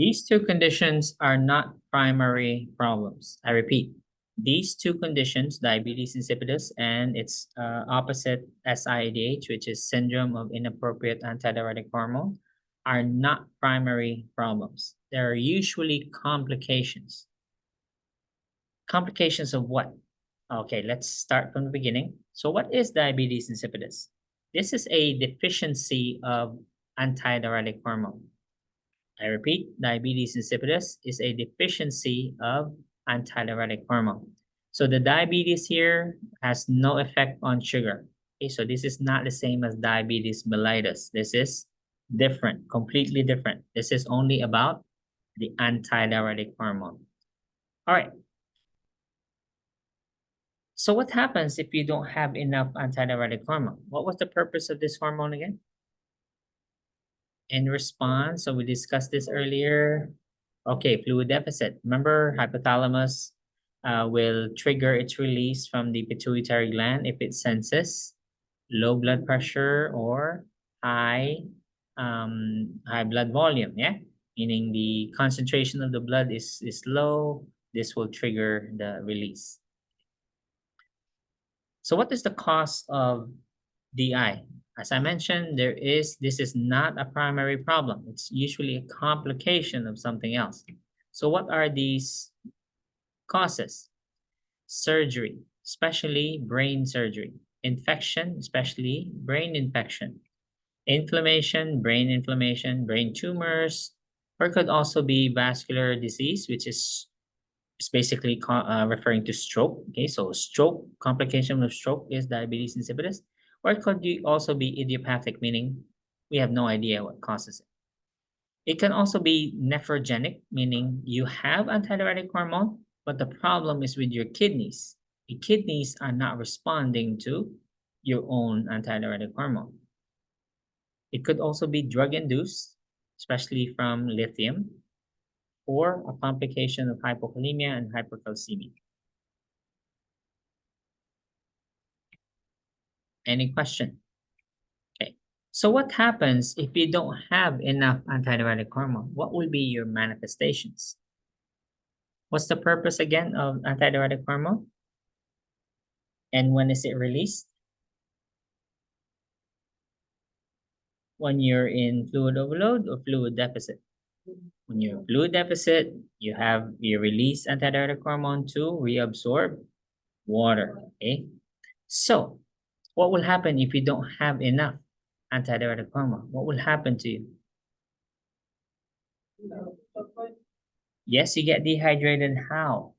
These two conditions are not primary problems. I repeat, these two conditions, diabetes insipidus and its opposite SIADH, which is syndrome of inappropriate antidiuretic hormone, are not primary problems. There are usually complications. Complications of what? Okay, let's start from the beginning. So what is diabetes insipidus? This is a deficiency of antidiuretic hormone. I repeat, diabetes insipidus is a deficiency of antidiuretic hormone. So the diabetes here has no effect on sugar. Okay, so this is not the same as diabetes mellitus. This is different, completely different. This is only about the antidiuretic hormone. All right. So what happens if you don't have enough antidiuretic hormone? What was the purpose of this hormone again? In response, so we discussed this earlier. Okay, fluid deficit. Remember, hypothalamus will trigger its release from the pituitary gland if it senses low blood pressure or high blood volume. Yeah, meaning the concentration of the blood is low. This will trigger the release. So what is the cause of DI? As I mentioned, this is not a primary problem. It's usually a complication of something else. So what are these causes? Surgery, especially brain surgery. Infection, especially brain infection. Inflammation, brain tumors, or it could also be vascular disease, which is basically referring to stroke. Okay, so stroke, complication of stroke is diabetes insipidus, or it could also be idiopathic, meaning we have no idea what causes it. It can also be nephrogenic, meaning you have antidiuretic hormone, but the problem is with your kidneys. The kidneys are not responding to your own antidiuretic hormone. It could also be drug-induced, especially from lithium, or a complication of hypokalemia and hypercalcemia. Any question? Okay. So what happens if you don't have enough antidiuretic hormone? What will be your manifestations? What's the purpose again of antidiuretic hormone? And when is it released? When you're in fluid overload or fluid deficit? When you're in fluid deficit, you release antidiuretic hormone to reabsorb water. Okay. So what will happen if you don't have enough antidiuretic hormone? What will happen to you? Yes, you get dehydrated. How?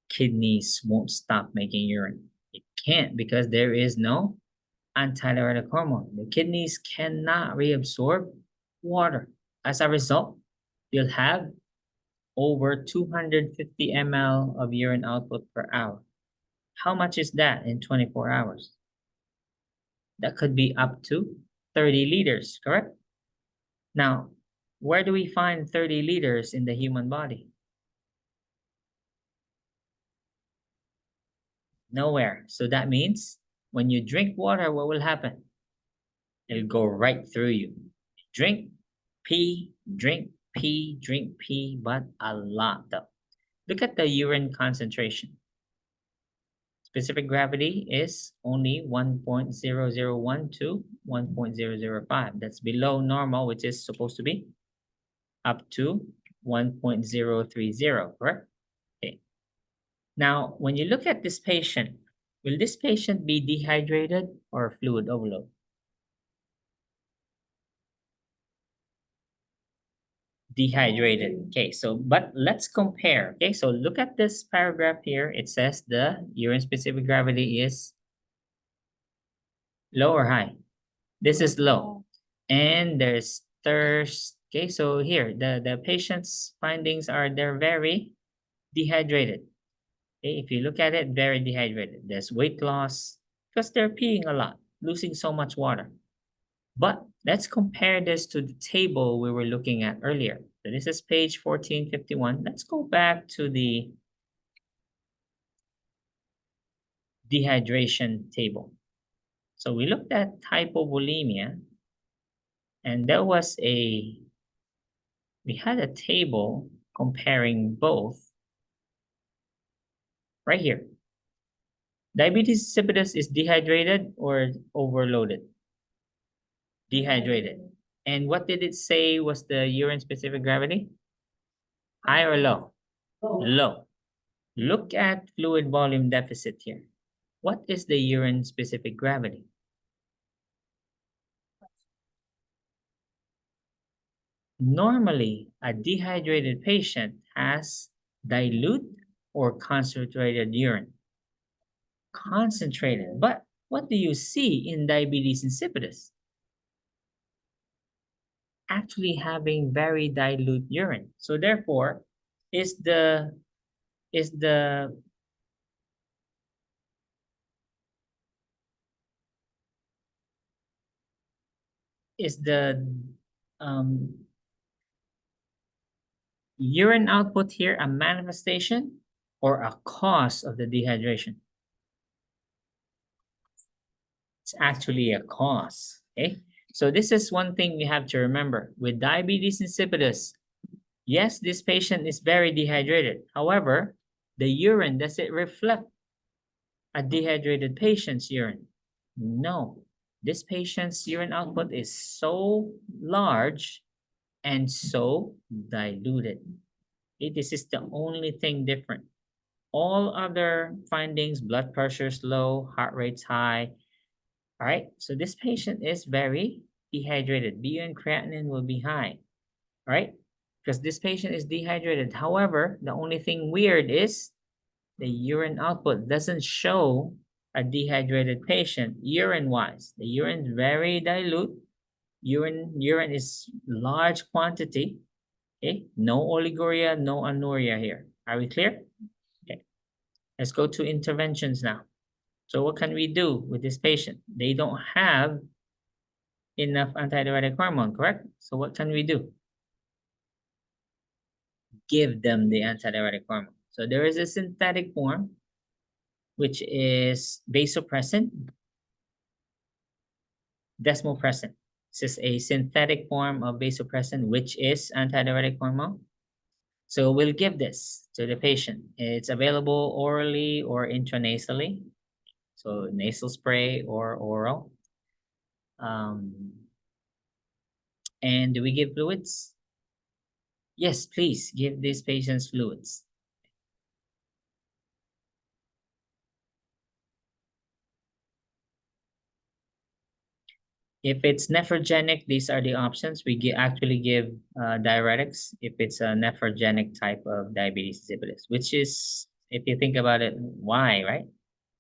Kidneys won't stop making urine. It can't because there is no antidiuretic hormone. The kidneys cannot reabsorb water. As a result, you'll have over 250 ml of urine output per hour. How much is that in 24 hours? That could be up to 30 liters, correct? Now, where do we find 30 liters in the human body? Nowhere. So that means when you drink water, what will happen? It'll go right through you. Drink, pee, drink, pee, drink, pee, but a lot though. Look at the urine concentration. Specific gravity is only 1.0012 to 1.005. That's below normal, which is supposed to be up to 1.030, correct? Okay. Now, when you look at this patient, will this patient be dehydrated or fluid overload? Dehydrated. Okay, so but let's compare. Okay, so look at this paragraph here. It says the urine specific gravity is low or high. This is low. And there's thirst. Okay, so here the patient's findings are they're very dehydrated. Okay, if you look at it, very dehydrated. There's weight loss because they're peeing a lot, losing so much water. But let's compare this to the table we were looking at earlier. So this is page 1451. Let's go back to the dehydration table. So we looked at hypovolemia And there was we had a table comparing both right here. Diabetes insipidus is dehydrated or overloaded? Dehydrated. And what did it say was the urine specific gravity? High or low? Low. Look at fluid volume deficit here. What is the urine specific gravity? Normally, a dehydrated patient has dilute or concentrated urine. Concentrated. But what do you see in diabetes insipidus? Actually having very dilute urine. So therefore, is the is the is the um, urine output here a manifestation or a cause of the dehydration? It's actually a cause. Okay. So this is one thing we have to remember with diabetes insipidus. Yes, this patient is very dehydrated. However, the urine, does it reflect a dehydrated patient's urine? No. This patient's urine output is so large and so diluted. This is the only thing different. All other findings, blood pressure is low, heart rate's high. All right, so this patient is very dehydrated. BU and creatinine will be high. All right, because this patient is dehydrated. However, the only thing weird is the urine output doesn't show a dehydrated patient urine-wise. The urine is very dilute. Urine is large quantity. Okay, no oliguria, no anuria here. Are we clear? Okay, let's go to interventions now. So what can we do with this patient? They don't have enough antidiuretic hormone, correct? So what can we do? Give them the antidiuretic hormone. So there is a synthetic form, which is vasopressin, desmopressin. This is a synthetic form of vasopressin, which is antidiuretic hormone. So we'll give this to the patient. It's available orally or intranasally. So nasal spray or oral. And do we give fluids? Yes, please give these patients fluids. If it's nephrogenic, these are the options. We actually give diuretics if it's a nephrogenic type of diabetes insipidus, which is, if you think about it, why, right?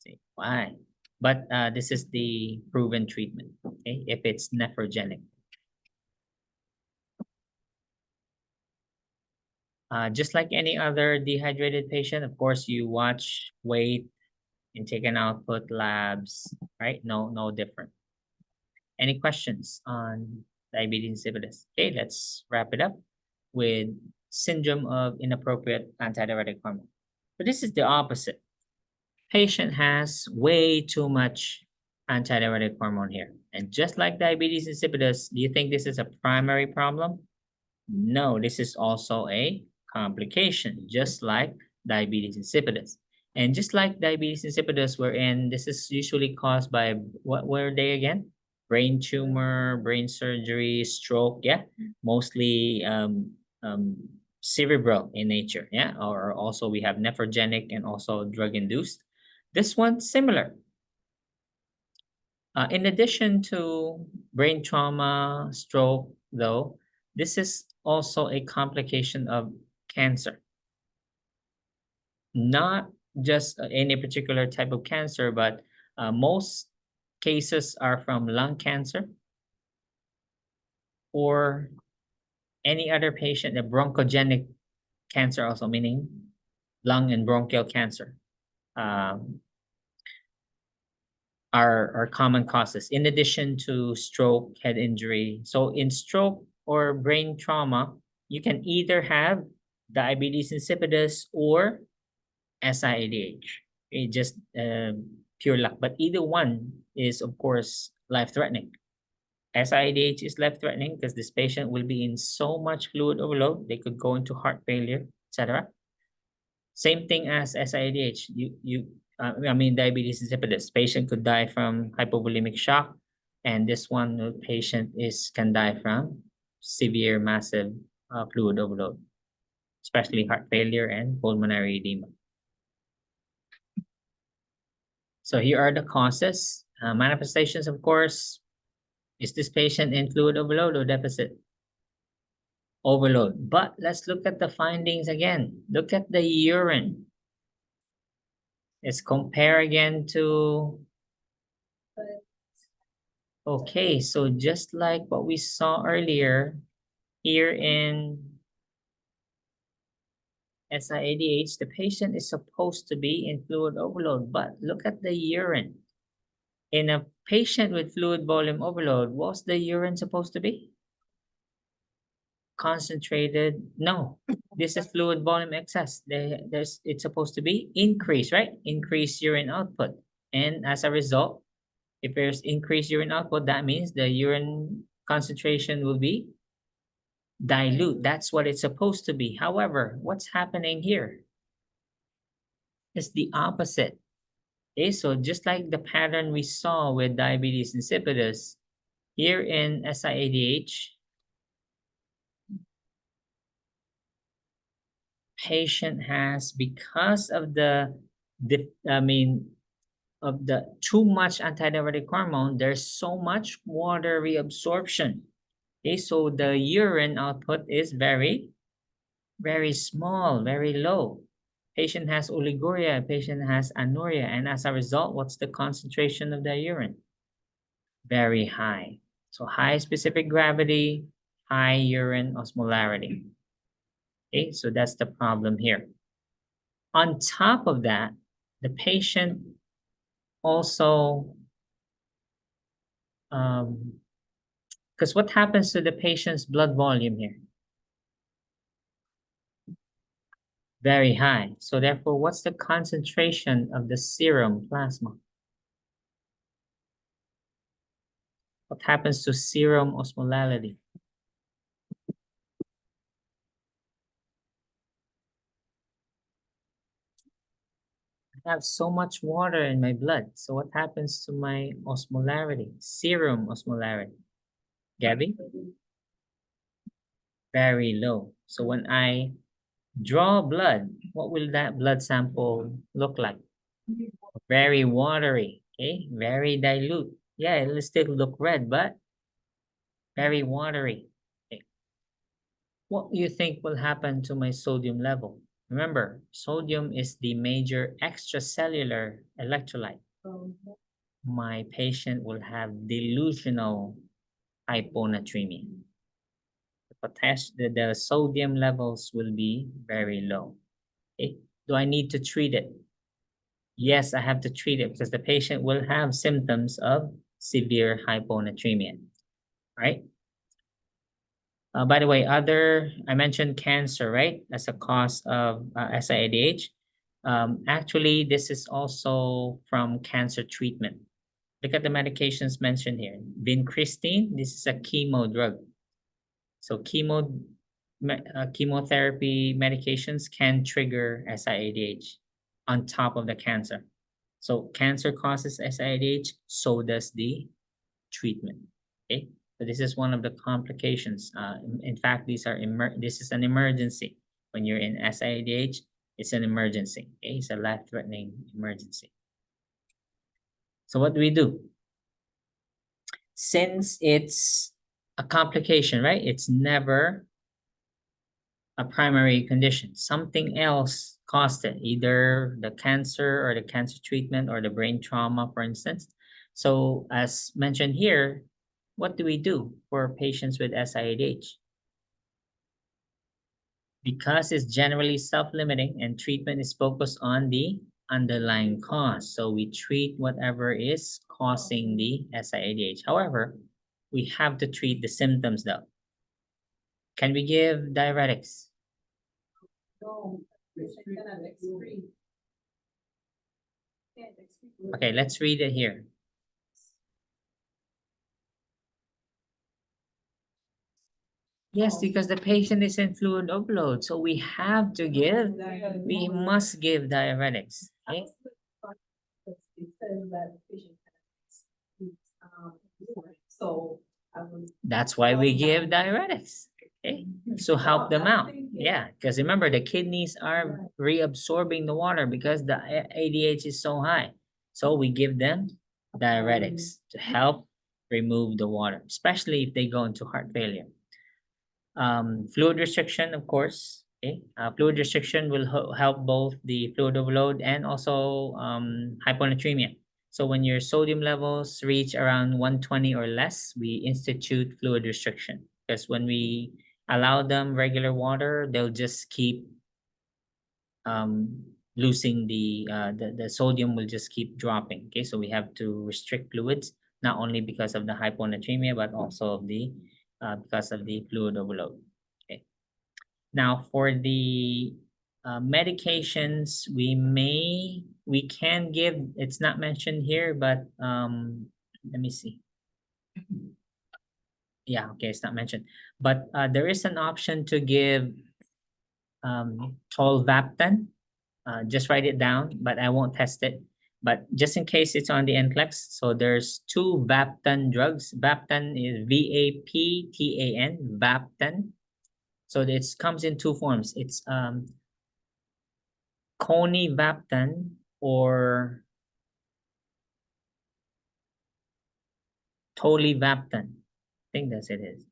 Say, why? But this is the proven treatment, okay, if it's nephrogenic. Just like any other dehydrated patient, of course, you watch weight, intake and output labs, right? No different. Any questions on diabetes insipidus? Okay, let's wrap it up with syndrome of inappropriate antidiuretic hormone. But this is the opposite. Patient has way too much antidiuretic hormone here. And just like diabetes insipidus, do you think this is a primary problem? No, this is also a complication, just like diabetes insipidus. And just like diabetes insipidus, wherein this is usually caused by, what were they again? Brain tumor, brain surgery, stroke, yeah? Mostly cerebral in nature, yeah? Or also we have nephrogenic and also drug-induced. This one, similar. In addition to brain trauma, stroke, though, this is also a complication of cancer. Not just any particular type of cancer, but most cases are from lung cancer or any other patient, a bronchogenic cancer also, meaning lung and bronchial cancer. Are common causes in addition to stroke, head injury. So in stroke or brain trauma, you can either have diabetes insipidus or SIADH. It just pure luck, but either one is of course life-threatening. SIADH is life-threatening because this patient will be in so much fluid overload, they could go into heart failure, etc. Same thing as SIADH. Diabetes insipidus. Patient could die from hypovolemic shock, and this one patient can die from severe massive fluid overload, especially heart failure and pulmonary edema. So here are the causes. Manifestations, of course, is this patient in fluid overload or deficit? Overload. But let's look at the findings again. Look at the urine. Let's compare again to... Okay, so just like what we saw earlier, here in SIADH, the patient is supposed to be in fluid overload, but look at the urine. In a patient with fluid volume overload, what's the urine supposed to be? Concentrated? No, this is fluid volume excess. It's supposed to be increased, right? Increased urine output. And as a result, if there's increased urine output, that means the urine concentration will be dilute. That's what it's supposed to be. However, what's happening here is the opposite. Okay, so just like the pattern we saw with diabetes insipidus, here in SIADH, patient has, because of the too much antidiuretic hormone, there's so much water reabsorption. Okay, so the urine output is very, very small, very low. Patient has oliguria, patient has anuria, and as a result, what's the concentration of the urine? Very high. So high specific gravity, high urine osmolarity. Okay, so that's the problem here. On top of that, the patient also, because what happens to the patient's blood volume here? Very high. So therefore, what's the concentration of the serum plasma? What happens to serum osmolality? I have so much water in my blood. So what happens to my osmolarity, serum osmolarity? Gabby? Very low. So when I draw blood, what will that blood sample look like? Very watery, okay? Very dilute. Yeah, it'll still look red, but very watery. Okay. What do you think will happen to my sodium level? Remember, sodium is the major extracellular electrolyte. My patient will have delusional hyponatremia. The sodium levels will be very low. Okay. Do I need to treat it? Yes, I have to treat it because the patient will have symptoms of severe hyponatremia, right? By the way, I mentioned cancer, right? As a cause of SIADH. Actually, this is also from cancer treatment. Look at the medications mentioned here. Vincristine, this is a chemo drug. So chemotherapy medications can trigger SIADH on top of the cancer. So cancer causes SIADH, so does the treatment. Okay, so this is one of the complications. In fact, this is an emergency. When you're in SIADH, it's an emergency. Okay, it's a life-threatening emergency. So what do we do? Since it's a complication, right? It's never a primary condition. Something else caused it, either the cancer or the cancer treatment or the brain trauma, for instance. So as mentioned here, what do we do for patients with SIADH? Because it's generally self-limiting and treatment is focused on the underlying cause. So we treat whatever is causing the SIADH. However, we have to treat the symptoms though. Can we give diuretics? No. Okay, let's read it here. Yes, because the patient is in fluid overload, so we have to give, we must give diuretics. Okay? It says that patient has, so I was. That's why we give diuretics. Okay, so help them out. Yeah, because remember the kidneys are reabsorbing the water because the ADH is so high. So we give them diuretics to help remove the water, especially if they go into heart failure. Fluid restriction, of course. Okay, fluid restriction will help both the fluid overload and also hyponatremia. So when your sodium levels reach around 120 or less, we institute fluid restriction because when we allow them regular water, they'll just keep losing the sodium will just keep dropping. Okay, so we have to restrict fluids not only because of the hyponatremia but also of the because of the fluid overload. Okay. Now for the medications, we can give. It's not mentioned here, but let me see. Yeah, okay, it's not mentioned, but there is an option to give tolvaptan. Just write it down, but I won't test it. But just in case it's on the NCLEX, so there's two Vaptan drugs. Vaptan is VAPTAN, Vaptan. So it comes in two forms. It's Conivaptan or Tolivaptan. I think that's it is.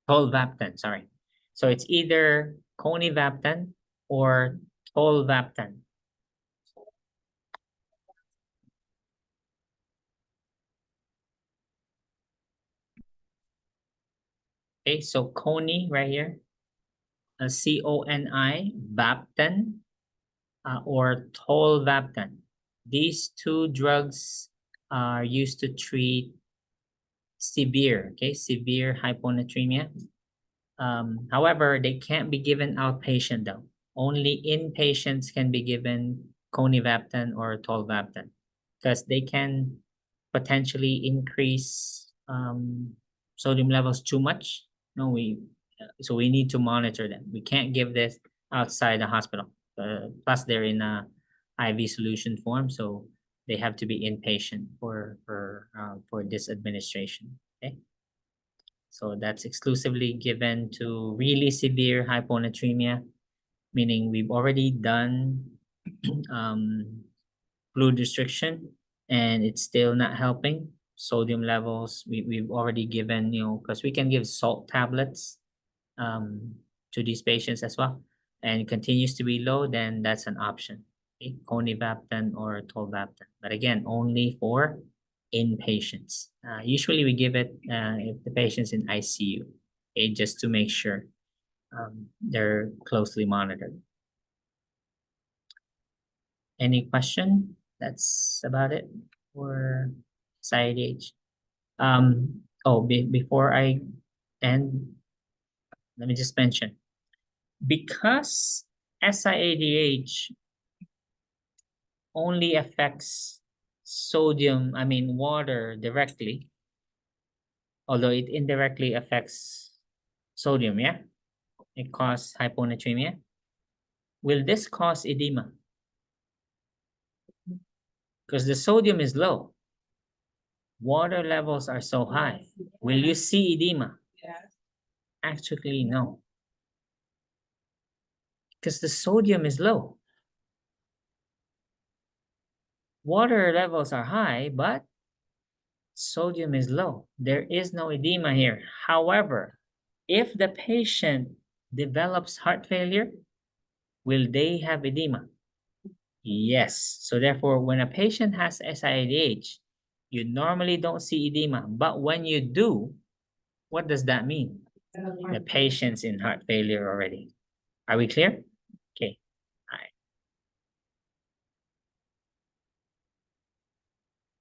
Tolvaptan, sorry. So it's either Conivaptan or Tolvaptan. Okay, so Coni right here, CONI, Vaptan, or Tolvaptan. These two drugs are used to treat severe hyponatremia. However, they can't be given outpatient though. Only inpatients can be given Conivaptan or Tolvaptan because they can potentially increase sodium levels too much. No, so we need to monitor them. We can't give this outside the hospital. Plus, they're in a IV solution form, so they have to be inpatient for this administration. Okay. So that's exclusively given to really severe hyponatremia, meaning we've already done fluid restriction and it's still not helping. Sodium levels, we've already given, because we can give salt tablets to these patients as well, and it continues to be low, then that's an option. Okay? Conivaptan or tolvaptan. But again, only for inpatients. Usually we give it if the patient's in ICU, okay, just to make sure they're closely monitored. Any question? That's about it for SIADH. Before I end, let me just mention, because SIADH only affects water directly, although it indirectly affects sodium, yeah? It causes hyponatremia. Will this cause edema? Because the sodium is low. Water levels are so high. Will you see edema? Yes. Actually, no. Because the sodium is low. Water levels are high, but sodium is low. There is no edema here. However, if the patient develops heart failure, will they have edema? Yes. So therefore, when a patient has SIADH, you normally don't see edema. But when you do, what does that mean? The patient's in heart failure already. Are we clear?